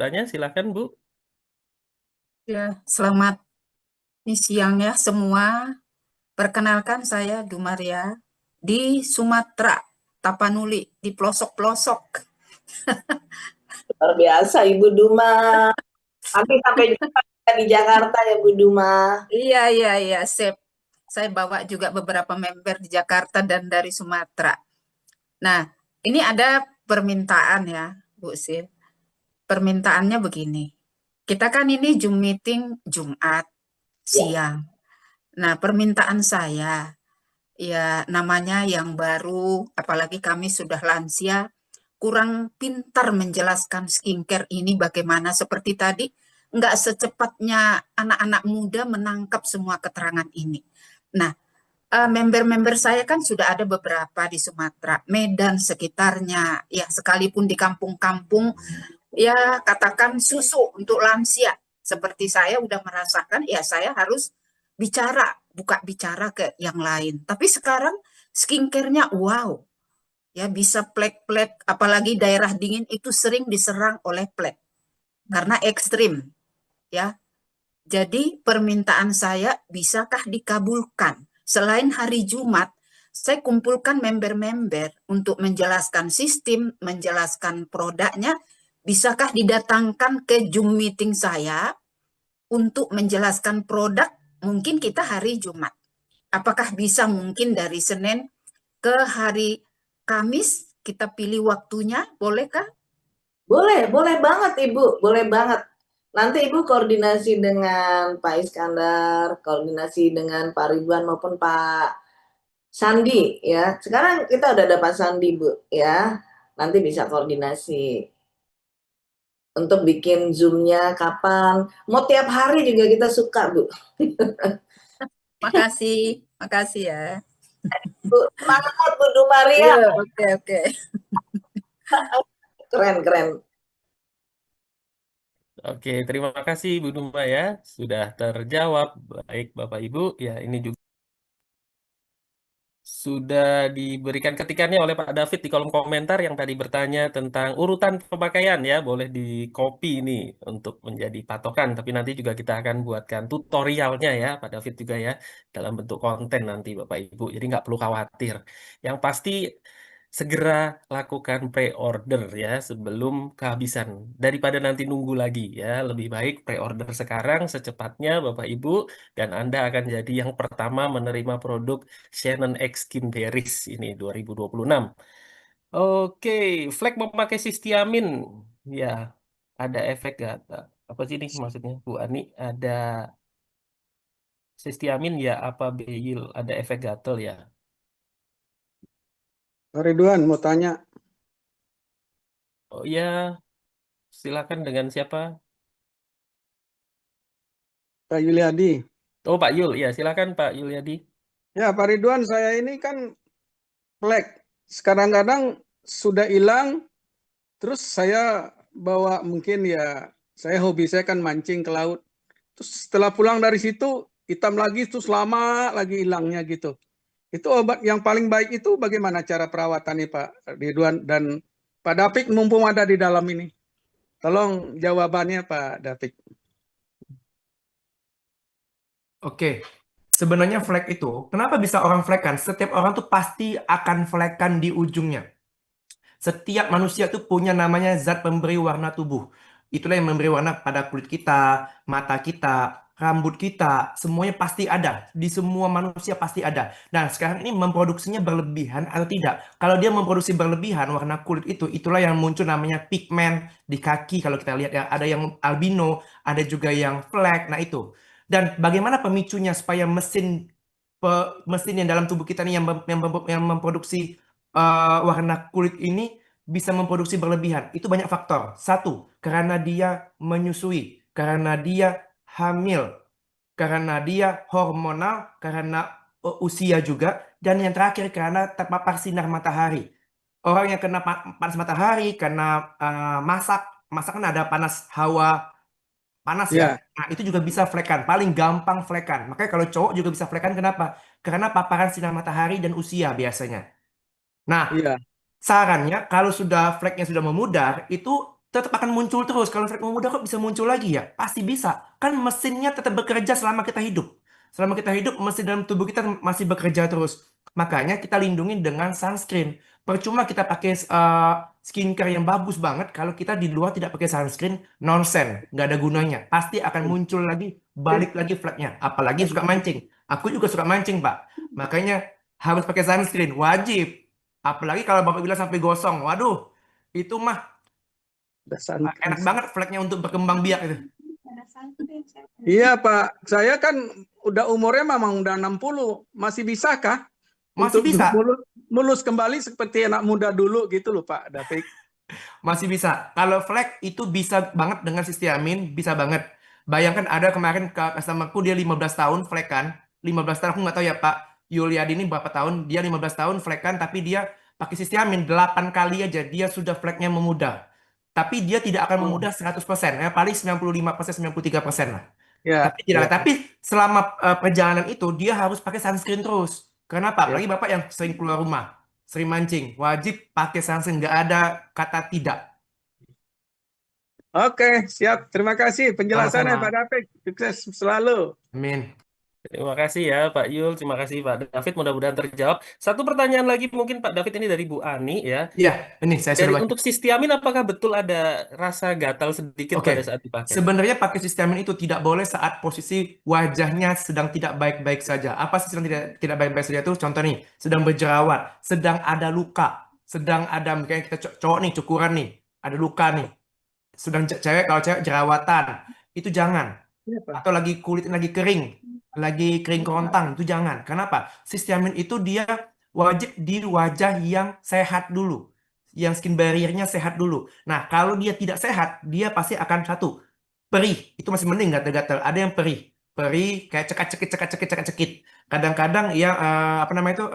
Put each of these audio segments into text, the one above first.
tanya, silakan Bu. Ya, selamat siang ya semua. Perkenalkan saya Dumaria di Sumatera, Tapanuli, di pelosok-pelosok. Luar biasa Ibu Duma. Nanti sampai jumpa di Jakarta ya Bu Duma. Iya, sip. Saya bawa juga beberapa member di Jakarta dan dari Sumatera. Nah, ini ada permintaan ya, Bu Sil. Permintaannya begini. Kita kan ini Zoom meeting Jumat Ya. siang. Nah, permintaan saya, ya namanya yang baru, apalagi kami sudah lansia, kurang pintar menjelaskan skincare ini bagaimana. Seperti tadi, nggak secepatnya anak-anak muda menangkap semua keterangan ini. Nah, member-member saya kan sudah ada beberapa di Sumatera, Medan sekitarnya, ya sekalipun di kampung-kampung, ya katakan susu untuk lansia. Seperti saya udah merasakan, ya saya harus bicara, buka bicara ke yang lain. Tapi sekarang skincare-nya wow, ya bisa plek-plek, apalagi daerah dingin itu sering diserang oleh plek karena ekstrim, ya. Jadi permintaan saya bisakah dikabulkan? Selain hari Jumat, saya kumpulkan member-member untuk menjelaskan sistem, menjelaskan produknya. Bisakah didatangkan ke Zoom meeting saya untuk menjelaskan produk? Mungkin kita hari Jumat. Apakah bisa mungkin dari Senin ke hari Kamis kita pilih waktunya? Bolehkah? Boleh banget Ibu, boleh banget. Nanti Ibu koordinasi dengan Pak Iskandar, koordinasi dengan Pak Ridwan maupun Pak Sandi ya. Sekarang kita udah ada Pak Sandi Bu ya. Nanti bisa koordinasi untuk bikin Zoom-nya kapan. Mau tiap hari juga kita suka Bu. Makasih ya. Bu, semangat Bu Dumaria. Iya, oke. Keren. Oke, terima kasih Bu Duma ya, sudah terjawab. Baik Bapak Ibu, ya ini juga sudah diberikan ketikannya oleh Pak David di kolom komentar yang tadi bertanya tentang urutan pemakaian ya. Boleh di copy ini untuk menjadi patokan. Tapi nanti juga kita akan buatkan tutorialnya ya Pak David juga ya. Dalam bentuk konten nanti Bapak Ibu. Jadi nggak perlu khawatir. Yang pasti segera lakukan pre-order ya sebelum kehabisan. Daripada nanti nunggu lagi ya. Lebih baik pre-order sekarang secepatnya Bapak Ibu. Dan Anda akan jadi yang pertama menerima produk Shannon X Skin Beris ini 2026. Oke, flek memakai sistiamin. Ya, ada efek gak? Apa sih ini maksudnya Bu Ani? Ada sistiamin ya apa beyil? Ada efek gatel ya? Pak Ridwan mau tanya, Oh ya, silakan dengan siapa? Pak Yuliadi. Oh Pak Yul, ya silakan Pak Yuliadi. Ya Pak Ridwan, saya ini kan flek. Kadang-kadang sudah hilang, terus saya bawa mungkin ya, saya hobi saya kan mancing ke laut. Terus setelah pulang dari situ, hitam lagi, terus lama lagi hilangnya gitu. Itu obat yang paling baik itu bagaimana cara perawatannya Pak Ridwan dan Pak David mumpung ada di dalam ini. Tolong jawabannya Pak David. Oke, sebenarnya flek itu, kenapa bisa orang flekan? Setiap orang tuh pasti akan flekan di ujungnya. Setiap manusia tuh punya namanya zat pemberi warna tubuh. Itulah yang memberi warna pada kulit kita, mata kita, rambut kita, semuanya pasti ada. Di semua manusia pasti ada. Nah, sekarang ini memproduksinya berlebihan atau tidak? Kalau dia memproduksi berlebihan warna kulit itu, itulah yang muncul namanya pigmen di kaki. Kalau kita lihat ya, ada yang albino, ada juga yang flek. Nah, itu. Dan bagaimana pemicunya supaya mesin yang dalam tubuh kita ini yang memproduksi warna kulit ini bisa memproduksi berlebihan? Itu banyak faktor. Satu, karena dia menyusui, karena dia hamil, karena dia hormonal, karena usia juga, dan yang terakhir karena terpapar sinar matahari. Orang yang kena panas matahari, kena masak kan ada panas hawa panas ya. Ya, Nah, itu juga bisa flekan. Paling gampang flekan. Makanya kalau cowok juga bisa flekan, kenapa? Karena paparan sinar matahari dan usia biasanya. Nah, iya. sarannya kalau sudah fleknya sudah memudar, itu tetap akan muncul terus. Kalau flek memudar kok bisa muncul lagi ya? Pasti bisa. Kan mesinnya tetap bekerja selama kita hidup. Selama kita hidup, mesin dalam tubuh kita masih bekerja terus. Makanya kita lindungi dengan sunscreen. Percuma kita pakai skincare yang bagus banget kalau kita di luar tidak pakai sunscreen, nonsense, nggak ada gunanya. Pasti akan muncul lagi, balik lagi fleknya. Apalagi suka mancing. Aku juga suka mancing, Pak. Makanya harus pakai sunscreen, wajib. Apalagi kalau Bapak bilang sampai gosong. Waduh, itu mah enak banget fleknya untuk berkembang biak itu. Iya Pak, saya kan udah umurnya memang udah 60, masih bisakah Masih untuk bisa. mulus kembali seperti anak muda dulu gitu loh Pak David? Masih bisa. Kalau flek itu bisa banget dengan sistiamin, bisa banget. Bayangkan ada kemarin customerku dia 15 tahun flek kan. 15 tahun aku nggak tahu ya Pak Yuliadi ini berapa tahun. Dia 15 tahun flek kan tapi dia pakai sistiamin 8 kali aja dia sudah fleknya memudar. Tapi dia tidak akan memudar 100%, ya paling 95%, 93% lah. Ya, Tapi tidak, ya, tapi selama perjalanan itu dia harus pakai sunscreen terus. Kenapa? ya. Apalagi Bapak yang sering keluar rumah, sering mancing, wajib pakai sunscreen, nggak ada kata tidak. Oke, siap. Terima kasih penjelasannya Sama-sama. Pak David. Sukses selalu. Amin. Terima kasih ya Pak Yul, terima kasih Pak David, mudah-mudahan terjawab. Satu pertanyaan lagi mungkin Pak David, ini dari Bu Ani ya. Iya, ini saya sudah baca. Untuk sistiamin apakah betul ada rasa gatal sedikit Oke, pada saat dipakai? sebenarnya pakai sistiamin itu tidak boleh saat posisi wajahnya sedang tidak baik-baik saja. Apa sih sedang tidak baik-baik saja itu? Contoh nih, sedang berjerawat, sedang ada luka, sedang ada misalnya kita cowok nih, cukuran nih, ada luka nih. Sedang cewek, kalau cewek jerawatan, itu jangan. Atau lagi kulit lagi kering kerontang, itu jangan. Kenapa? Sistiamin itu dia wajib di wajah yang sehat dulu, yang skin barrier-nya sehat dulu. Nah, kalau dia tidak sehat, dia pasti akan satu perih. Itu masih mending gatal-gatal. Ada yang perih kayak cekak-cekit. Kadang-kadang ya apa namanya itu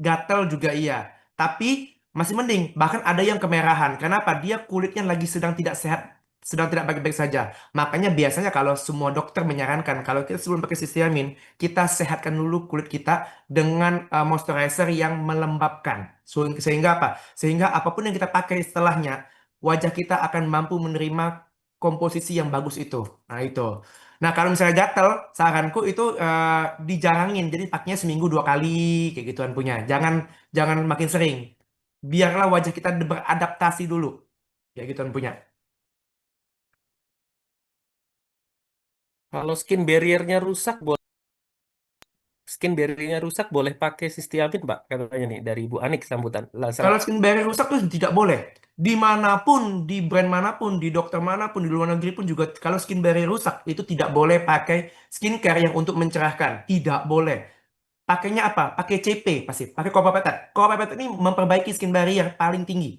gatal juga iya. Tapi masih mending. Bahkan ada yang kemerahan. Kenapa? Dia kulitnya lagi sedang tidak sehat, sedang tidak baik-baik saja. Makanya biasanya kalau semua dokter menyarankan kalau kita sebelum pakai sistiamin, kita sehatkan dulu kulit kita dengan moisturizer yang melembabkan. Sehingga apa? Sehingga apapun yang kita pakai setelahnya, wajah kita akan mampu menerima komposisi yang bagus itu. Nah, itu. Nah, kalau misalnya gatel, saranku itu dijarangin. Jadi pakainya seminggu 2 kali kayak gituan punya. Jangan makin sering. Biarlah wajah kita beradaptasi dulu. Kayak gituan punya. Kalau skin barrier-nya rusak, boleh pakai sistiamin Pak, katanya nih dari Bu Anik sambutan. Kalau skin barrier rusak tuh tidak boleh. Dimanapun, di brand manapun, di dokter manapun, di luar negeri pun juga kalau skin barrier rusak itu tidak boleh pakai skincare yang untuk mencerahkan. Tidak boleh. Pakainya apa? Pakai CP pasti. Pakai copper peptide. Copper peptide ini memperbaiki skin barrier paling tinggi.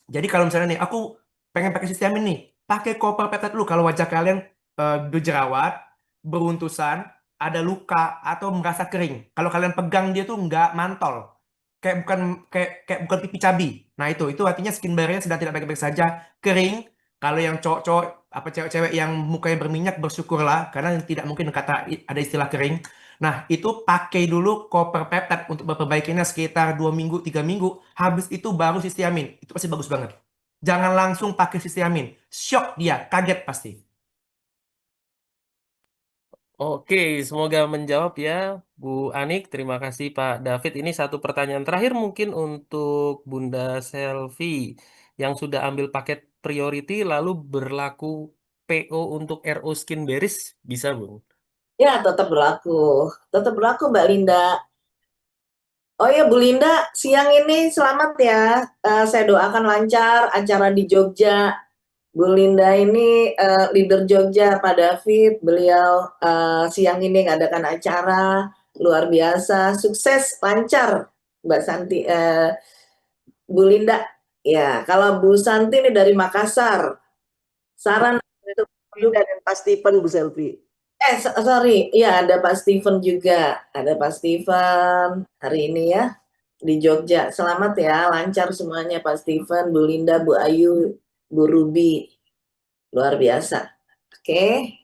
Jadi kalau misalnya nih, aku pengen pakai sistiamin nih, pakai copper peptide dulu kalau wajah kalian berjerawat, beruntusan, ada luka atau merasa kering. Kalau kalian pegang dia tuh nggak mantol, kayak bukan pipi cabi. Nah itu artinya skin barrier sedang tidak baik-baik saja, kering. Kalau yang cowok-cowok apa cewek-cewek yang mukanya berminyak, bersyukurlah karena tidak mungkin kata ada istilah kering. Nah, itu pakai dulu copper peptide untuk memperbaikinya sekitar 2 minggu, 3 minggu. Habis itu baru sistiamin. Itu pasti bagus banget. Jangan langsung pakai sistiamin. Shock dia, kaget pasti. Oke, semoga menjawab ya Bu Anik. Terima kasih Pak David. Ini satu pertanyaan terakhir mungkin untuk Bunda Selvi yang sudah ambil paket priority lalu berlaku PO untuk RO Skin Beris, bisa Bu? Ya, tetap berlaku. Tetap berlaku, Mbak Linda. Oh ya, Bu Linda, siang ini selamat ya. Saya doakan lancar acara di Jogja. Bu Linda ini leader Jogja, Pak David. Beliau siang ini ngadakan acara luar biasa, sukses, lancar, Mbak Santi. Bu Linda, ya. Kalau Bu Santi ini dari Makassar. Saran itu Linda dan Pak Stephen, Bu Selvi. sorry, ya ada Pak Stephen juga, ada Pak Stephen hari ini ya di Jogja. Selamat ya, lancar semuanya Pak Stephen, Bu Linda, Bu Ayu, Bu Ruby, luar biasa. Oke.